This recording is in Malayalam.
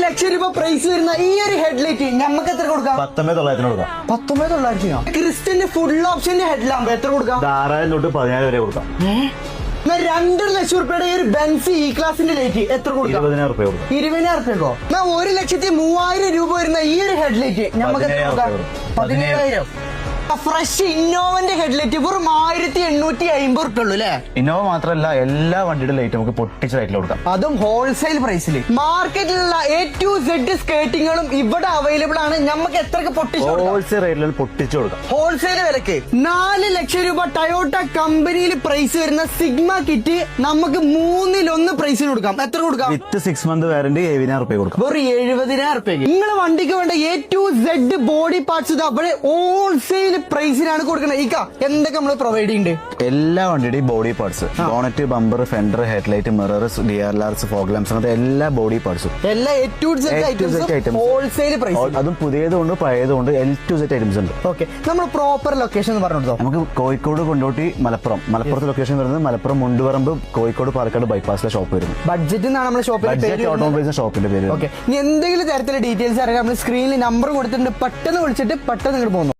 ലക്ഷം രൂപ പ്രൈസ് വരുന്ന ഈ ഒരു ഹെഡ്ലൈറ്റ് നമുക്ക് എത്ര കൊടുക്കാം? 19,900 കൊടുക്കാം. 19,900. ക്രിസ്റ്റന്റെ ഫുൾ ഓപ്ഷന്റെ ഹെഡ് ലാമ്പ് എത്ര കൊടുക്കാം? 6,000 തൊട്ട് 17,000 വരെ കൊടുക്കാം. 2 ലക്ഷം രൂപയുടെ ഒരു ബെൻസ് ഇ ക്ലാസിന്റെ ലൈറ്റ് എത്ര കൊടുക്കാം? 20,000 രൂപ കൊടുക്കാം. 20,000 രൂപക്കോ? 1,03,000 രൂപ വരുന്ന ഈ ഒരു ഹെഡ്ലൈറ്റ് നമുക്ക് എത്ര കൊടുക്കാം? 17,000. ഫ്രഷ് ഇന്നോവന്റെ ഹെഡ്ലൈറ്റ് വെറും 1,850 ഉള്ളൂ അല്ലേ? ഇന്നോവ മാത്രമല്ല, എല്ലാ വണ്ടിയുടെ ലൈറ്റ് നമുക്ക് പൊട്ടിച്ച ലൈറ്റിൽ കൊടുക്കാം. അതും ഹോൾസെയിൽ പ്രൈസിൽ. മാർക്കറ്റിലുള്ള A to Z സ്കേർട്ടിങ്ങുകളും ഇവിടെ അവൈലബിൾ ആണ്. നമുക്ക് എത്രക്ക് പൊട്ടിച്ചു? ഹോൾസെയിൽ റേറ്റിൽ പൊട്ടിച്ചു കൊടുക്കാം. ഹോൾസെയിൽ വിലക്ക് 4 ലക്ഷം രൂപ ടൊയോട്ട കമ്പനിയിൽ പ്രൈസ് വരുന്ന സിഗ്മ കിറ്റ് നമുക്ക് 3-1 പ്രൈസിന് കൊടുക്കാം. എത്ര കൊടുക്കാം? വിത്ത് 6 മന്ത് വാറന്റി 70,000 രൂപ കൊടുക്കാം. വെറും 70,000 രൂപയ്ക്ക് നിങ്ങളെ വണ്ടിക്ക് വേണ്ട A to Z body parts അവിടെ ഹോൾസെയിൽ പ്രൈസിനാണ് കൊടുക്കുന്നത്. എന്തൊക്കെ നമ്മൾ പ്രൊവൈഡ് ചെയ്യുന്നുണ്ട്? എല്ലാ വണ്ടിയുടെയും body parts, bonnet, bumper, fender, headlight, mirror, DRLRs, fog lamps, അങ്ങനത്തെ എല്ലാ ബോഡി പാർട്സും, എല്ലാ A to Z items wholesale price. അതും പുതിയതുകൊണ്ട് പഴയതുകൊണ്ട് L to Z ഐറ്റംസ് ഉണ്ട്. ഓക്കെ, നമ്മൾ പ്രോപ്പർ ലൊക്കേഷൻ എന്ന് പറഞ്ഞു കൊടുത്തോ? നമുക്ക് കോഴിക്കോട്, കൊണ്ടോട്ടി, മലപ്പുറത്ത് ലൊക്കേഷൻ വരുന്നത് മലപ്പുറം മുണ്ടുപറമ്പ്, കോഴിക്കോട് പാലക്കാട് ബൈപ്പാസിലെ ഷോപ്പ് വരുന്നത്. ബഡ്ജറ്റ് എന്നാണ് നമ്മുടെ ഷോപ്പിന്റെ ഓട്ടോമൊബൈൽസ് ഷോപ്പിന്റെ പേര്. ഓക്കെ, ഇനി എന്തെങ്കിലും തരത്തിലുള്ള ഡീറ്റെയിൽസ് അറിയാം, നമ്മൾ സ്ക്രീനിൽ നമ്പർ കൊടുത്തിട്ടുണ്ട്. പെട്ടെന്ന് വിളിച്ചിട്ട് പെട്ടെന്ന് ഇങ്ങോട്ട് പോകുന്നു.